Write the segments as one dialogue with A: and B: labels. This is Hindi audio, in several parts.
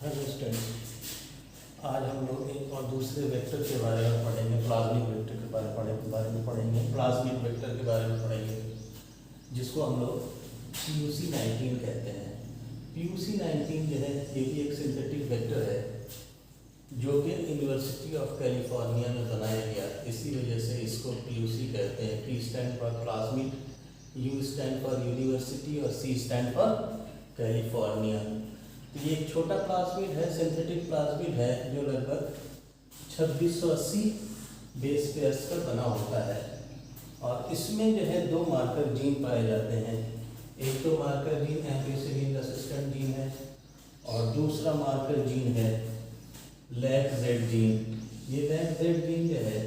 A: हेलो स्टूडेंट्स, आज हम लोग एक और दूसरे वेक्टर के बारे में पढ़ेंगे। प्लाज्मिक वेक्टर के बारे में पढ़ेंगे। प्लाज्मिक वेक्टर के बारे में पढ़ेंगे जिसको हम लोग PUC19 कहते हैं। PUC19 जो है ये भी एक सिंथेटिक वेक्टर है जो कि यूनिवर्सिटी ऑफ कैलिफोर्निया में बनाया गया। इसी वजह से इसको PUC कहते हैं। P stand for plasmic, U stand for university और C स्टैंड फॉर कैलिफोर्निया। ये एक छोटा प्लाज्मिड है, सिंथेटिक प्लाज्मिड है जो लगभग 2680 बेस पेयर्स का बना होता है। और इसमें जो है दो मार्कर जीन पाए जाते हैं। एक तो marker gene ampicillin resistant gene है और दूसरा मार्कर जीन है LAGZ जीन। ये LAGZ जीन जो है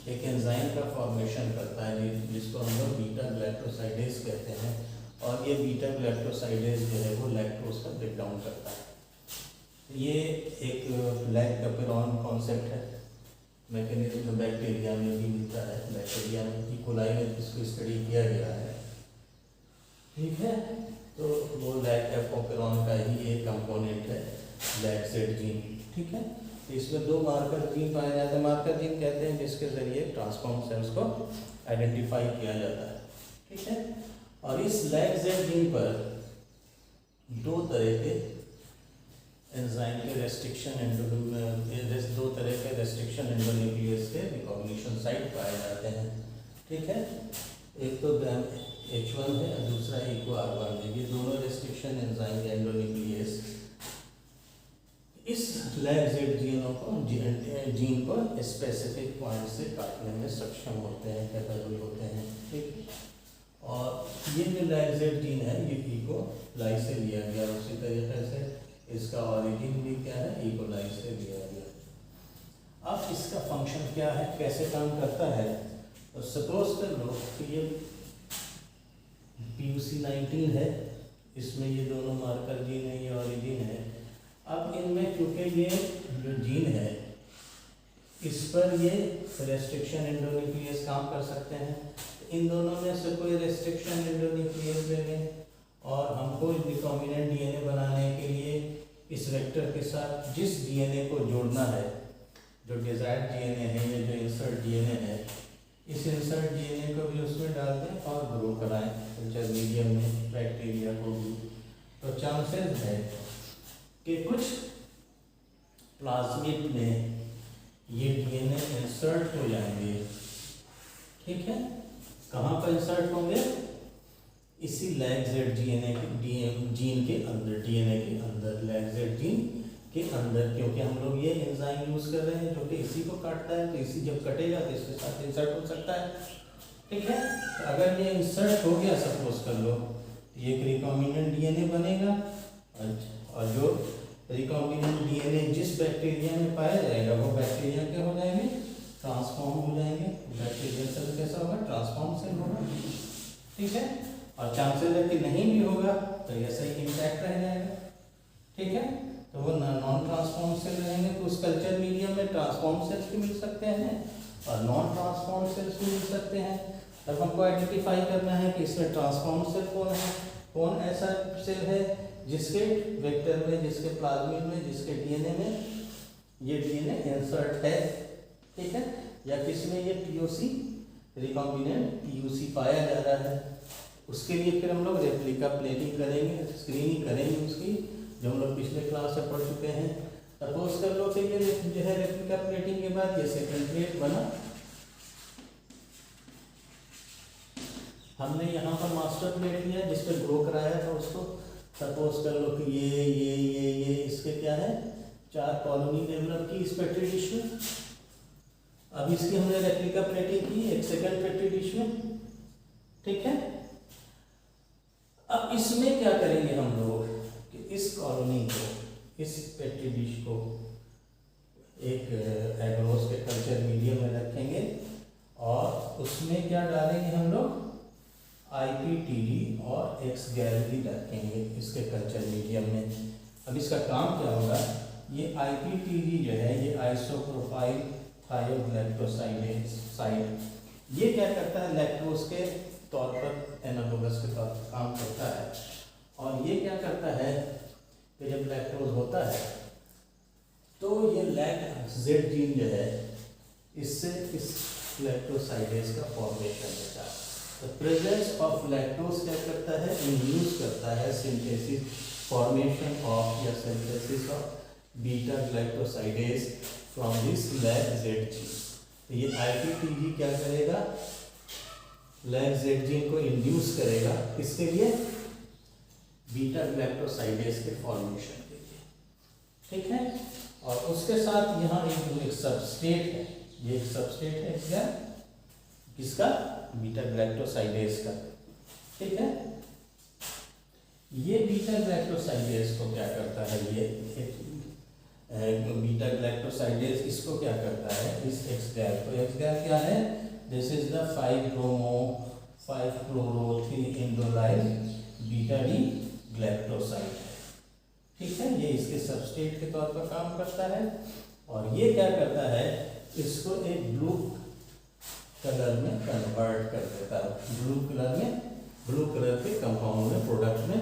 A: एक एंजाइम का फॉर्मेशन करता है जिसको हम लोग बीटा ग्लैक्टोसाइडेज कहते हैं। और ये बीटा ग्लैक्टोसाइडेज जो है वो लैक्टोज का ब्रेक डाउन करता है। ये एक लैक्टोपेरॉन कॉन्सेप्ट है। मैकेनिज्म बैक्टीरिया में भी मिलता है, बैक्टीरिया में इकोलाई में इसको स्टडी किया गया है। ठीक है, तो वो लैक्टोपेरॉन का ही एक कंपोनेंट है LAGZ जीन। ठीक है, तो इसमें दो मार्कर जीन पाए जाते हैं। मार्कर जीन कहते हैं जिसके जरिए ट्रांसफॉर्म सेल्स को आइडेंटिफाई किया जाता है। ठीक है, और इस LAGZ जीन पर दो तरह के एंजाइम के रेस्ट्रिक्शन दो तरह के रेस्ट्रिक्शन एंडोन्यूक्लियस के रिकॉग्निशन साइट पाए जाते हैं। ठीक है, एक तो H1 है और दूसरा EcoR1 है। ये दोनों रेस्ट्रिक्शन एंजाइम के एंडोन्यूक्लियस इस LAGZ जीन को स्पेसिफिक पॉइंट से काटने में सक्षम होते हैं, कैपेबल होते हैं। ठीक, और ये जो LAGZ जीन है ये इकोलाई से लिया गया। उसी तरीके से इसका ऑरिजिन भी क्या है, इकोलाई से लिया गया। अब इसका फंक्शन क्या है, कैसे काम करता है, तो सपोज कर लो कि ये PUC19 है, इसमें ये दोनों मार्कर जीन है, ये ऑरिजिन है। अब इनमें क्योंकि ये जो जीन है इस पर ये रेस्ट्रिक्शन एंडोन्यूक्लियस काम कर सकते हैं। इन दोनों में से कोई रेस्ट्रिक्शन एंडोन्यूक्लियस ले लें और हमको रिकॉम्बिनेंट DNA बनाने के लिए इस वेक्टर के साथ जिस DNA को जोड़ना है, जो डिजायर्ड DNA है या जो इंसर्ट DNA है, इस इंसर्ट DNA को भी उसमें डाल दें और ग्रो कराएं कल्चर मीडियम में बैक्टीरिया को भी। तो चांसेस है कि कुछ प्लाज्मिड में ये DNA इंसर्ट हो जाएंगे। ठीक है, कहाँ पर इंसर्ट होंगे, इसी LAGZ जीन के अंदर, DNA के अंदर, LAGZ जीन के अंदर। क्योंकि हम लोग ये एंजाइम यूज कर रहे हैं जो कि इसी को काटता है, तो इसी जब कटेगा तो इसके साथ इंसर्ट हो सकता है। ठीक है, तो अगर ये इंसर्ट हो गया सपोज कर लो, ये एक रिकॉम्बिनेंट DNA बनेगा और जो रिकॉम्बिनेंट DNA जिस बैक्टीरिया में पाया जाएगा वो बैक्टीरिया क्या हो जाएंगे, ट्रांसफॉर्म हो जाएंगे। बैक्टीरियल सेल कैसा होगा, ट्रांसफॉर्म सेल होगा। ठीक है, और चांसेस है कि नहीं भी होगा तो ऐसा ही इंटैक्ट रह जाएगा। ठीक है, तो वो नॉन ट्रांसफॉर्म सेल रहेंगे। तो उस कल्चर मीडियम में ट्रांसफॉर्म सेल्स भी मिल सकते हैं और नॉन ट्रांसफॉर्म सेल्स भी मिल सकते हैं। तब हमको आइडेंटिफाई करना है कि इसमें ट्रांसफॉर्म सेल कौन है, कौन ऐसा सेल है जिसके वेक्टर में, जिसके प्लाज्मिड में, जिसके DNA में ये DNA इंसर्ट है। ठीक है, या किसमें ये PUC रिकॉम्बिनेंट PUC पाया जा रहा है। उसके लिए फिर हम लोग रेप्लिका प्लेटिंग करेंगे, स्क्रीनिंग करेंगे उसकी, जो हम लोग पिछले क्लास में पढ़ चुके हैं। सपोज कर लो कि ये जो है रेप्लिका प्लेटिंग के बाद ये सेकंड प्लेट बना। हमने यहाँ पर मास्टर प्लेट लिया जिस पर ग्रो कराया था उसको। सपोज कर लो कि ये इसके क्या है, 4 कॉलोनी डेवलप की इस पेट्री डिश में। अब इसकी हमने रेप्लिका प्लेटिंग की एक सेकंड पेट्री डिश में। ठीक है, अब इसमें क्या करेंगे हम लोग कि इस कॉलोनी को, इस पेट्री डिश को एक एग्रोस के कल्चर मीडियम में रखेंगे और उसमें क्या डालेंगे हम लोग, IPTG और X-गैलरी रखेंगे इसके कल्चर मीडियम में। अब इसका काम क्या होगा, ये IPTG जो है ये आइसोप्रोपाइल थायोग्लैक्टोसाइड, ये क्या करता है, लैक्टोज के तौर पर एनालोगस के तौर पर काम करता है। और ये क्या करता है कि जब लैक्टोज होता है जेड जीन जो है इससे इस लैक्टोसाइडेज का फॉर्मेशन होता है। तो प्रेजेंस ऑफ लैक्टोज क्या करता है, इंड्यूस करता है सिंथेसिस फॉर्मेशन ऑफ या synthesis of beta glycosidase from this lac Z gene. ये ITTG क्या करेगा, लैग जेड जीन को इंड्यूस करेगा, किसके लिए, बीटा ग्लाइकोसाइडेज के फॉर्मेशन के लिए, ठीक है। और उसके साथ यहाँ एक सबस्ट्रेट है, ये एक सबस्ट्रेट है इसका, किसका, बीटा ग्लाइकोसाइडेज का, ठीक है। ये बीटा ग्लाइकोसाइडेज को क्या करता है, ये बीटा ग्लाइकोसाइडेज इसको क्या करता है, इस एक्स गैल को, एक्स गैल क्या है, दिस इज द 5-chloro-3-इंडोलाइल बीटा डी ग्लाइकोसाइड, ठीक है। ये इसके सबस्ट्रेट के तौर पर काम करता है और ये क्या करता है, इसको एक ब्लू कलर में कन्वर्ट कर देता है, ब्लू कलर में, ब्लू कलर के कंपाउंड में, प्रोडक्ट में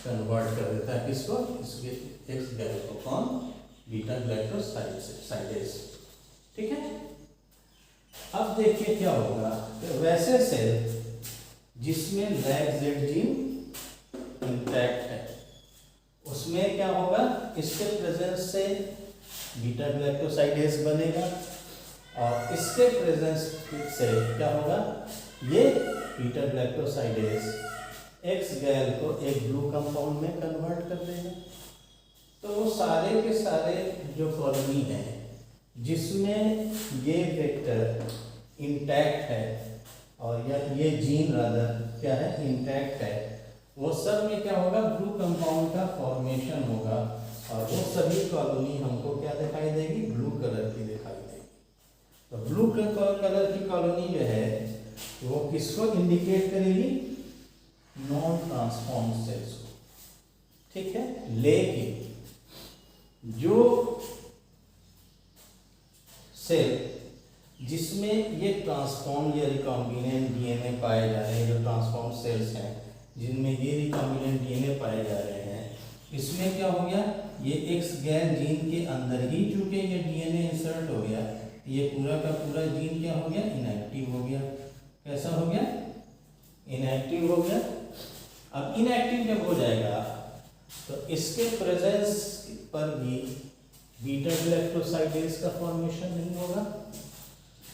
A: कन्वर्ट कर देता है, किसको, इसके एक्स गैल को, कौन, बीटा ग्लाइकोसाइडेज, ठीक है। अब देखिए क्या होगा, वैसे सेल जिसमें लैग जेड जीन इंटैक्ट है उसमें क्या होगा, इसके प्रेजेंस से बीटा ग्लाइकोसाइडेज बनेगा और इसके प्रेजेंस से क्या होगा, ये बीटा ग्लाइकोसाइडेज एक्स गैल को एक ब्लू कंपाउंड में कन्वर्ट कर देगा। तो वो सारे के सारे जो कॉलोनी है जिसमें ये वेक्टर इंटैक्ट है और या ये जीन रादर क्या है, इंटैक्ट है, वो सब में क्या होगा, ब्लू कंपाउंड का फॉर्मेशन होगा और वो सभी कॉलोनी हमको क्या दिखाई देगी, ब्लू कलर की दिखाई देगी। तो ब्लू कलर की कॉलोनी जो है वो किसको इंडिकेट करेगी, नॉन ट्रांसफॉर्म सेल्स को, ठीक है। लेकिन जो सेल जिसमें ये ट्रांसफॉर्म या रिकॉम्बिनेंट डीएनए पाए जा रहे हैं, जो ट्रांसफॉर्म सेल्स हैं जिनमें ये रिकॉम्बिनेंट डीएनए पाए जा रहे हैं, इसमें क्या हो गया, ये एक्स गैल जीन के अंदर ही चूंकि ये डीएनए इंसर्ट हो गया, ये पूरा का पूरा जीन क्या हो गया, इनएक्टिव हो गया। कैसा हो गया, इनएक्टिव हो गया। अब इनएक्टिव जब हो जाएगा तो इसके प्रेजेंस पर भी बीटा ग्लाइकोसाइडेज का फॉर्मेशन नहीं होगा।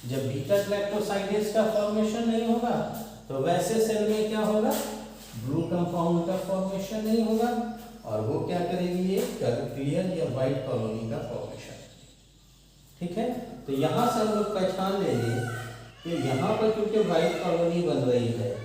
A: जब बीटा ग्लाइकोसाइडेज का फॉर्मेशन नहीं होगा तो वैसे सेल में क्या होगा, ब्लू कंपाउंड का फॉर्मेशन नहीं होगा और वो क्या करेगी, ये क्लियर या वाइट कॉलोनी का फॉर्मेशन, ठीक है। तो यहाँ से हम लोग पहचान लेंगे कि यहाँ पर क्योंकि वाइट कॉलोनी बन रही है,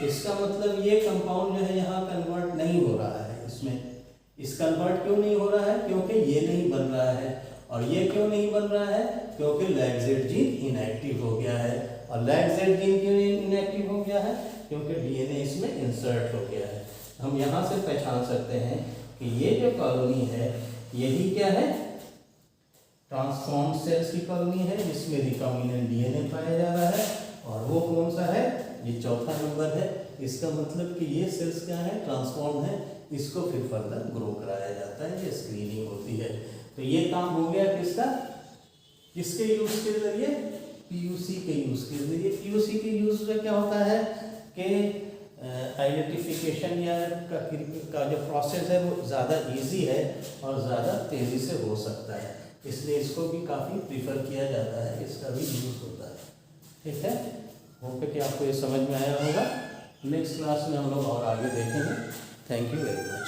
A: इसका मतलब ये कंपाउंड जो है यहाँ कन्वर्ट नहीं हो रहा है, इसमें इस कन्वर्ट क्यों नहीं हो रहा है, क्योंकि ये नहीं बन रहा है। और ये क्यों नहीं बन रहा है, क्योंकि लैग जेड जीन इनएक्टिव हो गया है। और लैग जेड जीन क्यों इनएक्टिव हो गया है, क्योंकि डीएनए इसमें इंसर्ट हो गया है। हम यहाँ से पहचान सकते हैं कि ये जो कॉलोनी है यही क्या है, ट्रांसफॉर्म सेल्स की कॉलोनी है जिसमें रिकॉम्बिनेंट डीएनए पाया जा रहा है। और वो कौन सा है, ये चौथा नंबर है। इसका मतलब कि ये सेल्स क्या है, ट्रांसफॉर्म है, इसको फिर फर्दर ग्रो कराया जाता है, ये स्क्रीनिंग होती है। तो ये काम हो गया किसका, किसके यूज के जरिए, पीयूसी के यूज के जरिए। पीयूसी के यूज में क्या होता है कि आइडेंटिफिकेशन या का जो प्रोसेस है वो ज़्यादा इजी है और ज़्यादा तेज़ी से हो सकता है, इसलिए इसको भी काफ़ी प्रीफर किया जाता है, इसका भी यूज़ होता है। ठीक है, होप कि आपको ये समझ में आया होगा। नेक्स्ट क्लास में हम लोग और आगे देखेंगे। Thank you very much.